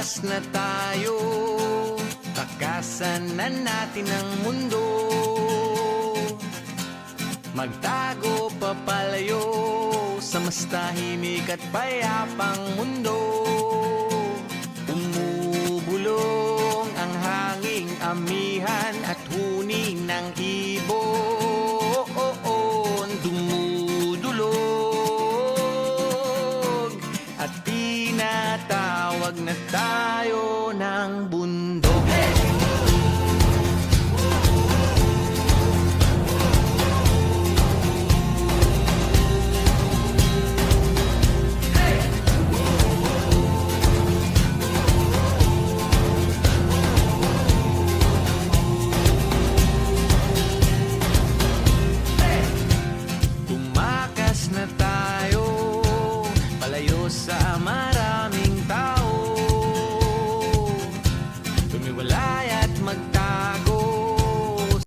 Tumakas na tayo, takasan na natin ang mundo. Magtago papalayo sa mas tahimik at payapang mundo. Umubulong ang hanging amihan at huni ng ibon. Dumudulog at tinatawag na tayo ng bundok. Tumakas na tayo, palayo sa